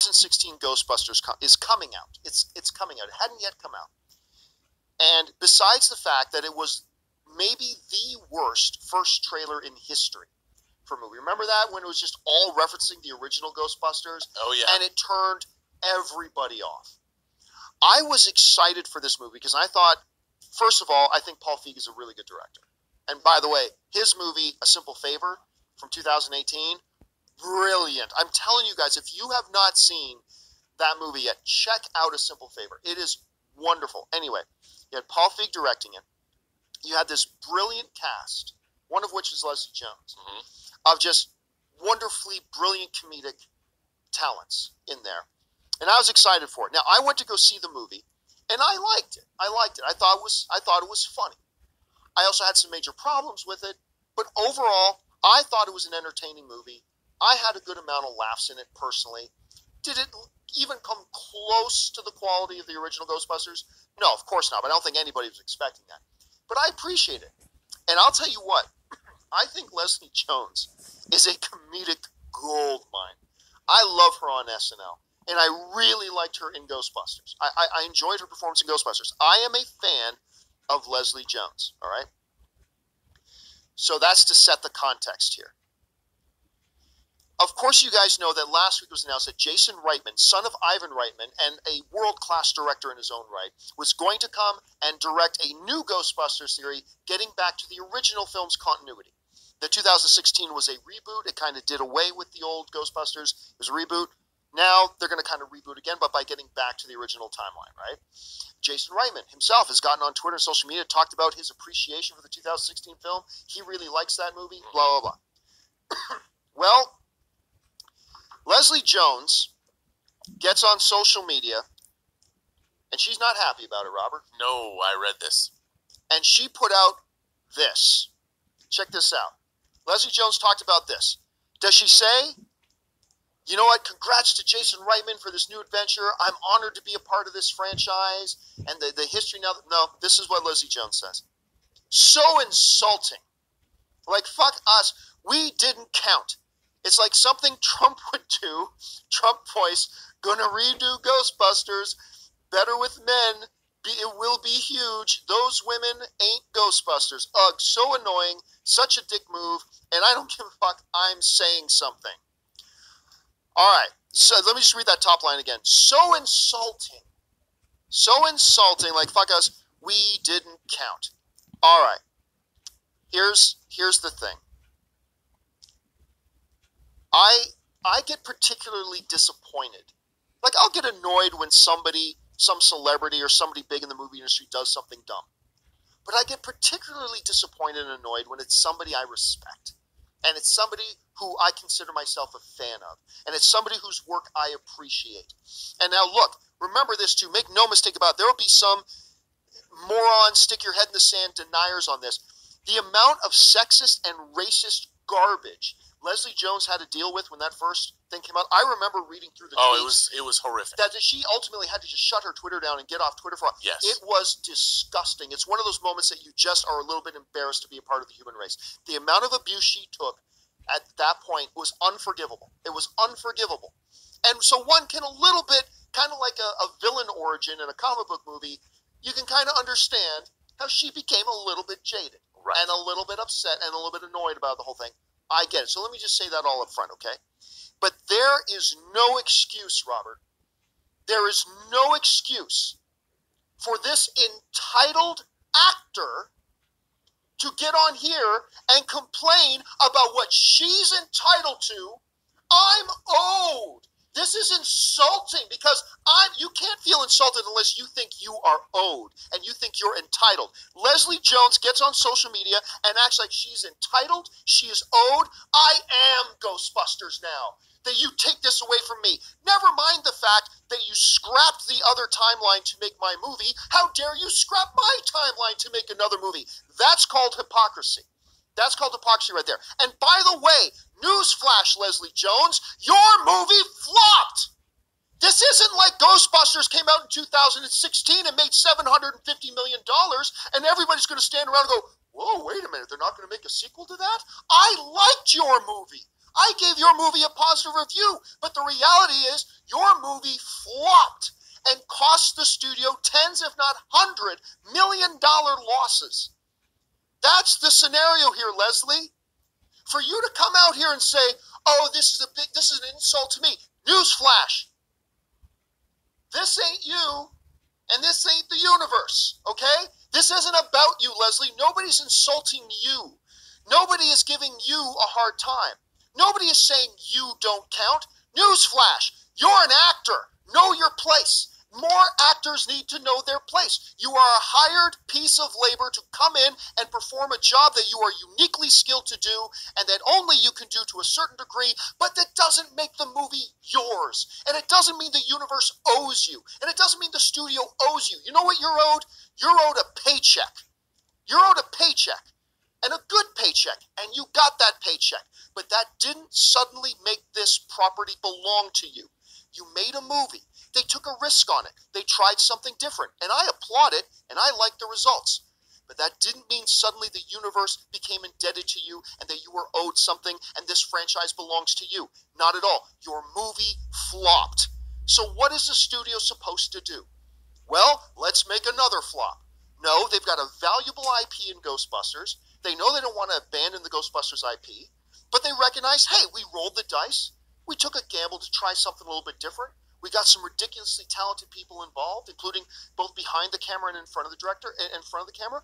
2016 Ghostbusters is coming out. It's coming out. It hadn't yet come out. And besides the fact that it was maybe the worst first trailer in history for a movie. Remember that when it was just all referencing the original Ghostbusters? Oh, yeah. And it turned everybody off. I was excited for this movie because I thought, first of all, I think Paul Feig is a really good director. And by the way, his movie, A Simple Favor, from 2018, brilliant. I'm telling you guys, if you have not seen that movie yet, check out A Simple Favor. It is wonderful. Anyway, you had Paul Feig directing it. You had this brilliant cast, one of which is Leslie Jones, of just wonderfully brilliant comedic talents in there. And I was excited for it. Now, I went to go see the movie, and I liked it. I thought it was funny. I also had some major problems with it, but overall, I thought it was an entertaining movie. I had a good amount of laughs in it personally. Did it even come close to the quality of the original Ghostbusters? No, of course not, but I don't think anybody was expecting that. But I appreciate it. And I'll tell you what, I think Leslie Jones is a comedic gold mine. I love her on SNL, and I really liked her in Ghostbusters. I enjoyed her performance in Ghostbusters. I am a fan of Leslie Jones, all right? So that's to set the context here. Of course, you guys know that last week was announced that Jason Reitman, son of Ivan Reitman, and a world-class director in his own right, was going to come and direct a new Ghostbusters series, getting back to the original film's continuity. The 2016 was a reboot. It kind of did away with the old Ghostbusters. It was a reboot. Now they're going to kind of reboot again, but by getting back to the original timeline, right? Jason Reitman himself has gotten on Twitter and social media, talked about his appreciation for the 2016 film. He really likes that movie, blah, blah, blah. Well, Leslie Jones gets on social media, and she's not happy about it, Robert. No, I read this. And she put out this. Check this out. Leslie Jones talked about this. Does she say, you know what, congrats to Jason Reitman for this new adventure. I'm honored to be a part of this franchise and the history now. No, this is what Leslie Jones says. So insulting. Like, fuck us. We didn't count. It's like something Trump would do. Trump voice, gonna redo Ghostbusters. Better with men. It will be huge. Those women ain't Ghostbusters. Ugh, so annoying. Such a dick move. And I don't give a fuck. I'm saying something. All right. So let me just read that top line again. So insulting. So insulting. Like, fuck us. We didn't count. All right. Here's the thing. I get particularly disappointed. Like, I'll get annoyed when somebody, some celebrity or somebody big in the movie industry does something dumb. But I get particularly disappointed and annoyed when it's somebody I respect. And it's somebody who I consider myself a fan of. And it's somebody whose work I appreciate. And now look, remember this too. Make no mistake about it. There will be some moron, stick your head in the sand deniers on this. The amount of sexist and racist garbage Leslie Jones had to deal with when that first thing came out. I remember reading through the tweets. It was horrific. That she ultimately had to just shut her Twitter down and get off Twitter for. Yes. It was disgusting. It's one of those moments that you just are a little bit embarrassed to be a part of the human race. The amount of abuse she took at that point was unforgivable. It was unforgivable. And so one can a little bit, kind of like a villain origin in a comic book movie, you can kind of understand how she became a little bit jaded. Right. And a little bit upset and a little bit annoyed about the whole thing. I get it. So let me just say that all up front, okay? But there is no excuse, Robert. There is no excuse for this entitled actor to get on here and complain about what she's entitled to. I'm owed. This is insulting because you can't feel insulted unless you think you are owed and you think you're entitled. Leslie Jones gets on social media and acts like she's entitled, she is owed. I am Ghostbusters now. That you take this away from me. Never mind the fact that you scrapped the other timeline to make my movie. How dare you scrap my timeline to make another movie? That's called hypocrisy. That's called hypocrisy right there. And by the way, newsflash, Leslie Jones, your movie flopped. This isn't like Ghostbusters came out in 2016 and made $750 million, and everybody's going to stand around and go, whoa, wait a minute, they're not going to make a sequel to that? I liked your movie. I gave your movie a positive review, but the reality is your movie flopped and cost the studio tens, if not $100 million losses. That's the scenario here, Leslie. For you to come out here and say, oh, this is an insult to me. Newsflash. This ain't you, and this ain't the universe, okay? This isn't about you, Leslie. Nobody's insulting you. Nobody is giving you a hard time. Nobody is saying you don't count. Newsflash, you're an actor. Know your place. More actors need to know their place. You are a hired piece of labor to come in and perform a job that you are uniquely skilled to do and that only you can do to a certain degree, but that doesn't make the movie yours. And it doesn't mean the universe owes you. And it doesn't mean the studio owes you. You know what you're owed? You're owed a paycheck. You're owed a paycheck. And a good paycheck. And you got that paycheck. But that didn't suddenly make this property belong to you. You made a movie. They took a risk on it. They tried something different. And I applaud it, and I like the results. But that didn't mean suddenly the universe became indebted to you and that you were owed something and this franchise belongs to you. Not at all. Your movie flopped. So what is the studio supposed to do? Well, let's make another flop. No, they've got a valuable IP in Ghostbusters. They know they don't want to abandon the Ghostbusters IP, but they recognize, hey, we rolled the dice. We took a gamble to try something a little bit different. We got some ridiculously talented people involved, including both behind the camera and in front of the director, in front of the camera.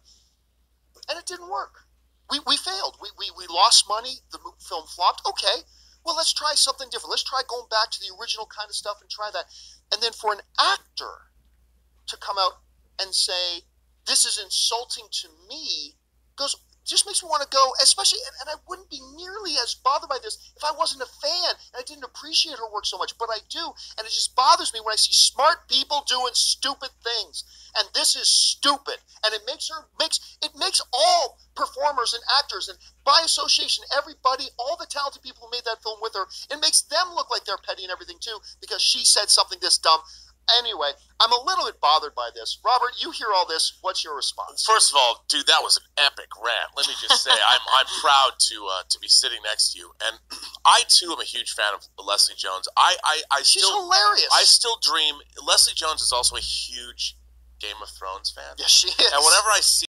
And it didn't work. We failed. We lost money. The film flopped. Okay, well, let's try something different. Let's try going back to the original kind of stuff and try that. And then for an actor to come out and say, this is insulting to me, just makes me want to go, especially, and I wouldn't be nearly as bothered by this if I wasn't a fan and I didn't appreciate her work so much, but I do, and it just bothers me when I see smart people doing stupid things, and this is stupid, and it makes all performers and actors, and by association, everybody, all the talented people who made that film with her, it makes them look like they're petty and everything too, because she said something this dumb. Anyway, I'm a little bit bothered by this. Robert, you hear all this. What's your response? First of all, dude, that was an epic rant. Let me just say, I'm proud to be sitting next to you, and I too am a huge fan of Leslie Jones. She's hilarious. I still dream. Leslie Jones is also a huge Game of Thrones fan. Yes, she is. And whenever I see